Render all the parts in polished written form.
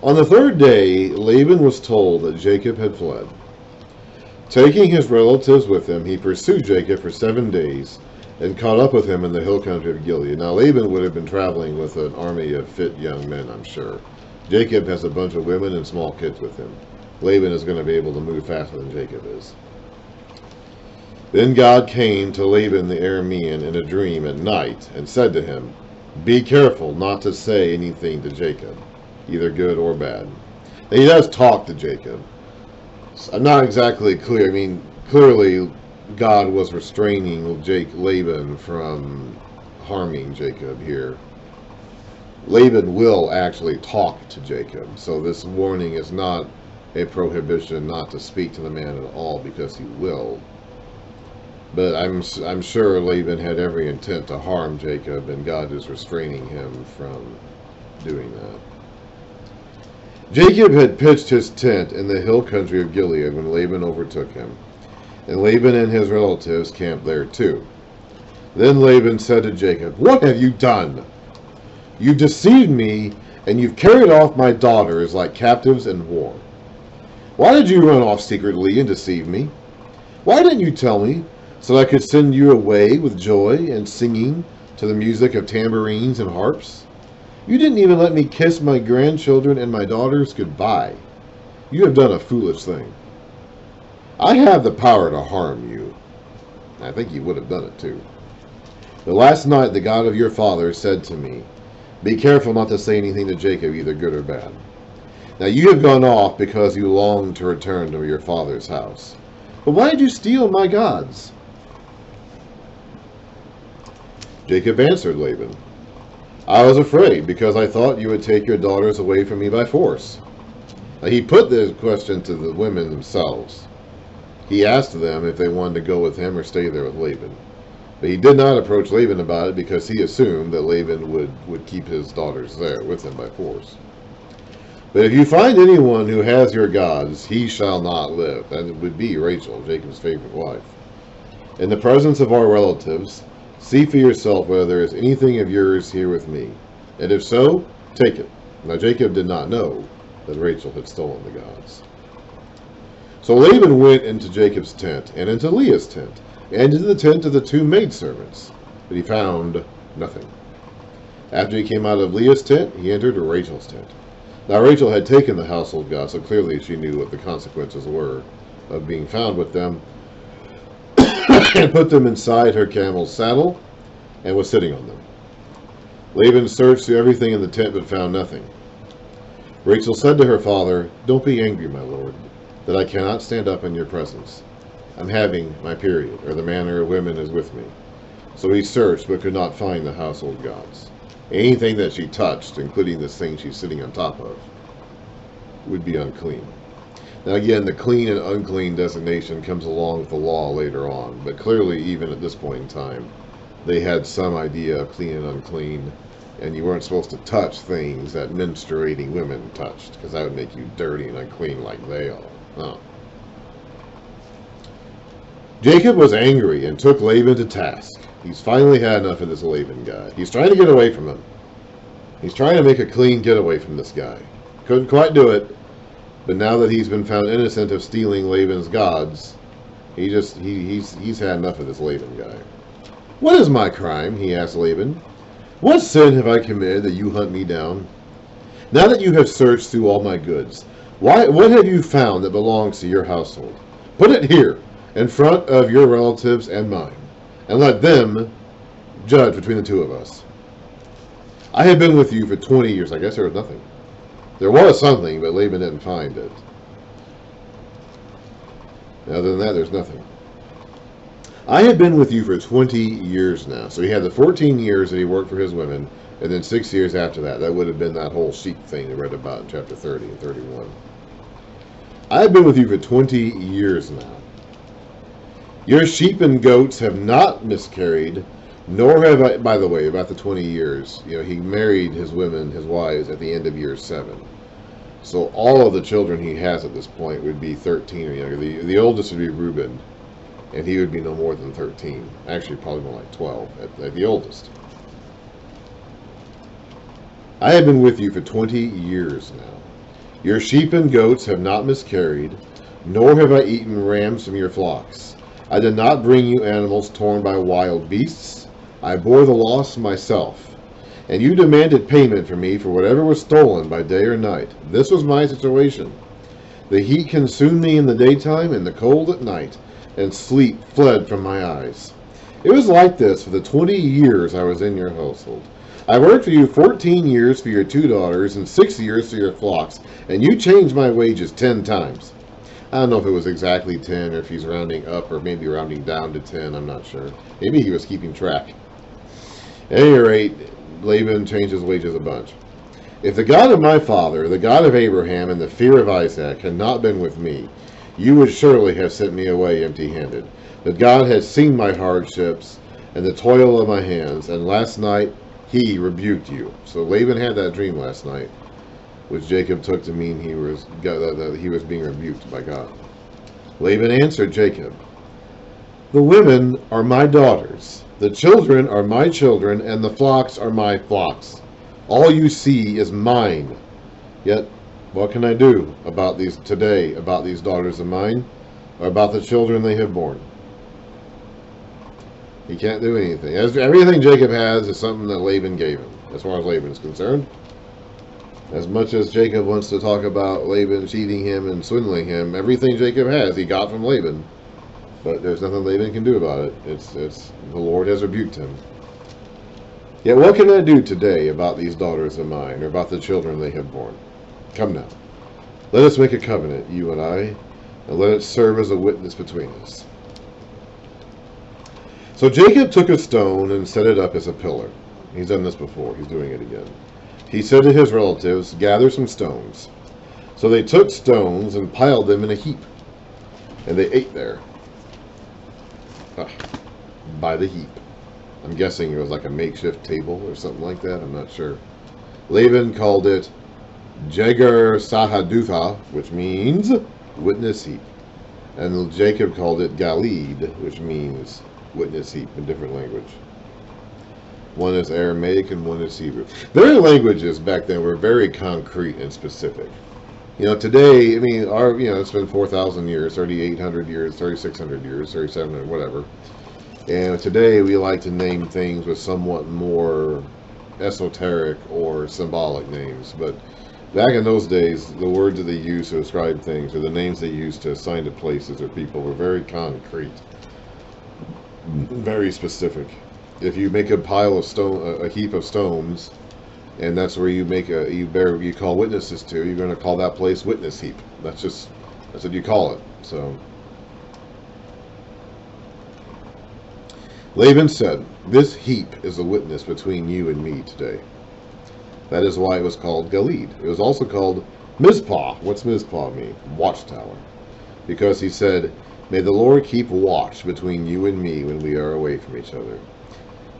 On the third day, Laban was told that Jacob had fled. Taking his relatives with him, he pursued Jacob for 7 days and caught up with him in the hill country of Gilead. Now, Laban would have been traveling with an army of fit young men, I'm sure. Jacob has a bunch of women and small kids with him. Laban is going to be able to move faster than Jacob is. Then God came to Laban the Aramean in a dream at night and said to him, "Be careful not to say anything to Jacob, either good or bad." Now, he does talk to Jacob. I'm not exactly clear. I mean, clearly God was restraining Laban from harming Jacob here. Laban will actually talk to Jacob, so this warning is not a prohibition not to speak to the man at all, because he will. But I'm sure Laban had every intent to harm Jacob, and God is restraining him from doing that. Jacob had pitched his tent in the hill country of Gilead when Laban overtook him, and Laban and his relatives camped there too. Then Laban said to Jacob, "What have you done? You've deceived me, and you've carried off my daughters like captives in war. Why did you run off secretly and deceive me? Why didn't you tell me, so I could send you away with joy and singing to the music of tambourines and harps? You didn't even let me kiss my grandchildren and my daughters goodbye. You have done a foolish thing. I have the power to harm you." I think he would have done it too. "But last night the God of your father said to me, 'Be careful not to say anything to Jacob, either good or bad.' Now you have gone off because you long to return to your father's house. But why did you steal my gods?" Jacob answered Laban, "I was afraid, because I thought you would take your daughters away from me by force." Now, he put this question to the women themselves. He asked them if they wanted to go with him or stay there with Laban. But he did not approach Laban about it, because he assumed that Laban would keep his daughters there with him by force. "But if you find anyone who has your gods, he shall not live." That would be Rachel, Jacob's favorite wife. "In the presence of our relatives, see for yourself whether there is anything of yours here with me, and if so, take it." Now Jacob did not know that Rachel had stolen the gods. So Laban went into Jacob's tent, and into Leah's tent, and into the tent of the two maidservants, but he found nothing. After he came out of Leah's tent, he entered Rachel's tent. Now Rachel had taken the household gods, so clearly she knew what the consequences were of being found with them, and put them inside her camel's saddle, and was sitting on them. Laban searched through everything in the tent, but found nothing. Rachel said to her father, "Don't be angry, my lord, that I cannot stand up in your presence. I'm having my period, or the manner of women is with me." So he searched, but could not find the household gods. Anything that she touched, including this thing she's sitting on top of, would be unclean. Now again, the clean and unclean designation comes along with the law later on, but clearly even at this point in time, they had some idea of clean and unclean, and you weren't supposed to touch things that menstruating women touched, because that would make you dirty and unclean like they are. Oh. Jacob was angry and took Laban to task. He's finally had enough of this Laban guy. He's trying to get away from him. He's trying to make a clean getaway from this guy. Couldn't quite do it, but now that he's been found innocent of stealing Laban's gods, he's had enough of this Laban guy. "What is my crime?" he asked Laban. "What sin have I committed that you hunt me down? Now that you have searched through all my goods, what have you found that belongs to your household? Put it here, in front of your relatives and mine, and let them judge between the two of us. I have been with you for 20 years. I guess there was nothing. There was something, but Laban didn't find it. Other than that, there's nothing. "I have been with you for 20 years now." So he had the 14 years that he worked for his women, and then 6 years after that. That would have been that whole sheep thing we read about in chapter 30 and 31. "I have been with you for 20 years now. Your sheep and goats have not miscarried, nor have I," by the way, about the 20 years, he married his women, his wives, at the end of year 7. So all of the children he has at this point would be 13 or younger. The oldest would be Reuben, and he would be no more than 13. Actually, probably more like 12 at the oldest. "I have been with you for 20 years now. Your sheep and goats have not miscarried, nor have I eaten rams from your flocks. I did not bring you animals torn by wild beasts. I bore the loss myself. And you demanded payment from me for whatever was stolen by day or night. This was my situation. The heat consumed me in the daytime, and the cold at night, and sleep fled from my eyes. It was like this for the 20 years I was in your household. I worked for you 14 years for your 2 daughters, and 6 years for your flocks, and you changed my wages 10 times. I don't know if it was exactly 10, or if he's rounding up, or maybe rounding down to 10, I'm not sure. Maybe he was keeping track. At any rate, Laban changed his wages a bunch. If the God of my father, the God of Abraham, and the fear of Isaac had not been with me, you would surely have sent me away empty-handed. But God has seen my hardships and the toil of my hands, and last night he rebuked you. So Laban had that dream last night, which Jacob took to mean he was being rebuked by God. Laban answered Jacob, the women are my daughters, the children are my children, and the flocks are my flocks. All you see is mine. Yet, what can I do about these daughters of mine, or about the children they have borne? He can't do anything. Everything Jacob has is something that Laban gave him, as far as Laban is concerned. As much as Jacob wants to talk about Laban cheating him and swindling him, everything Jacob has he got from Laban. But there's nothing Laban can do about it. It's the Lord has rebuked him. Yet what can I do today about these daughters of mine, or about the children they have borne? Come now, let us make a covenant, you and I, and let it serve as a witness between us. So Jacob took a stone and set it up as a pillar. He's done this before. He's doing it again. He said to his relatives, gather some stones. So they took stones and piled them in a heap, and they ate there by the heap. I'm guessing it was like a makeshift table or something like that. I'm not sure. Laban called it Jegar Sahadutha, which means witness heap. And Jacob called it Galid, which means witness heap in different language. One is Aramaic and one is Hebrew. Their languages back then were very concrete and specific. Today, it's been 4,000 years, 3,800 years, 3,600 years, 3,700, whatever. And today we like to name things with somewhat more esoteric or symbolic names. But back in those days, the words that they used to describe things, or the names they used to assign to places or people, were very concrete, very specific. If you make a pile of stone, a heap of stones, and that's where you call witnesses to, you're going to call that place witness heap. That's what you call it. So Laban said, this heap is a witness between you and me today. That is why it was called Galid. It was also called Mizpah. What's Mizpah mean? Watchtower. Because he said, may the Lord keep watch between you and me when we are away from each other.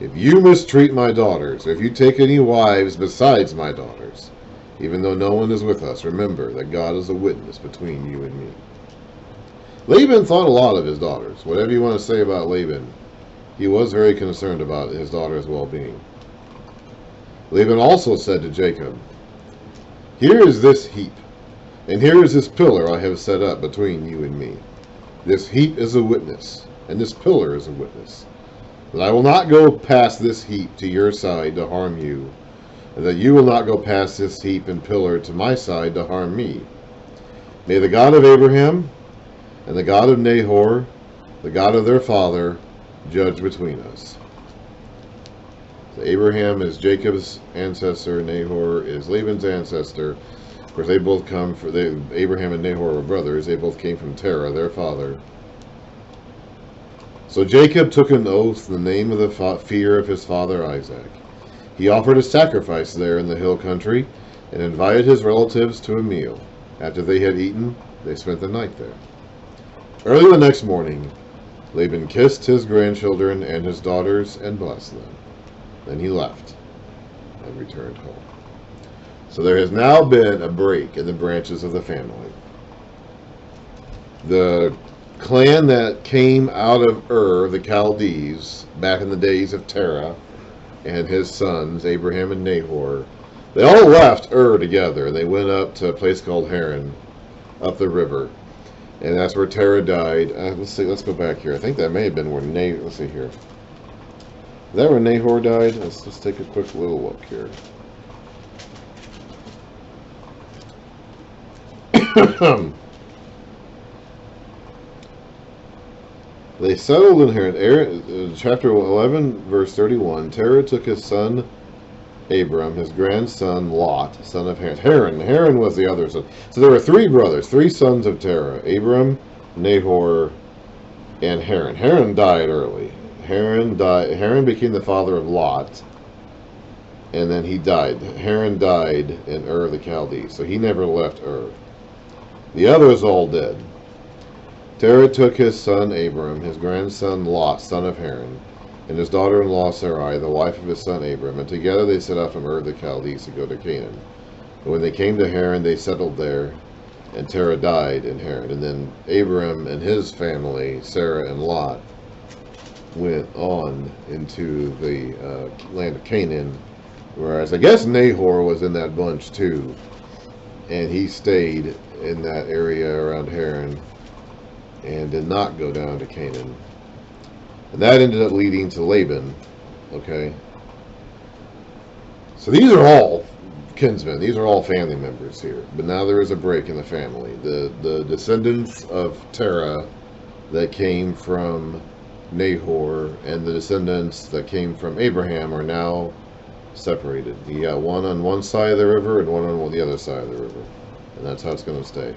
If you mistreat my daughters, or if you take any wives besides my daughters, even though no one is with us, remember that God is a witness between you and me. Laban thought a lot of his daughters. Whatever you want to say about Laban, he was very concerned about his daughter's well-being. Laban also said to Jacob, here is this heap, and here is this pillar I have set up between you and me. This heap is a witness, and this pillar is a witness. That I will not go past this heap to your side to harm you, and that you will not go past this heap and pillar to my side to harm me. May the God of Abraham and the God of Nahor, the God of their father, judge between us. So Abraham is Jacob's ancestor, Nahor is Laban's ancestor. Of course, they both Abraham and Nahor were brothers. They both came from Terah, their father. So Jacob took an oath in the name of the fear of his father Isaac. He offered a sacrifice there in the hill country and invited his relatives to a meal. After they had eaten, they spent the night there. Early the next morning, Laban kissed his grandchildren and his daughters and blessed them. Then he left and returned home. So there has now been a break in the branches of the family. The clan that came out of the Chaldees, back in the days of Terah and his sons, Abraham and Nahor, They all left Ur together, and they went up to a place called Haran, up the river. And that's where Terah died. Let's see, let's go back here. I think that may have been where let's see here. Is that where Nahor died? Let's take a quick little look here. They settled in Haran. Chapter 11, verse 31. Terah took his son Abram, his grandson Lot, son of Haran. Haran was the other son. So there were three brothers, three sons of Terah: Abram, Nahor, and Haran. Haran died early. Haran became the father of Lot, and then he died. Haran died in Ur the Chaldees, so he never left Ur. The others all dead. Terah took his son Abram, his grandson Lot, son of Haran, and his daughter-in-law Sarai, the wife of his son Abram, and together they set out from Ur the Chaldees to go to Canaan. But when they came to Haran, they settled there, and Terah died in Haran. And then Abram and his family, Sarah and Lot, went on into the land of Canaan, whereas I guess Nahor was in that bunch too, and he stayed in that area around Haran and did not go down to Canaan. And that ended up leading to Laban. Okay. So these are all kinsmen. These are all family members here. But now there is a break in the family. The descendants of Terah that came from Nahor and the descendants that came from Abraham are now separated. You got one on one side of the river and one on the other side of the river. And that's how it's going to stay.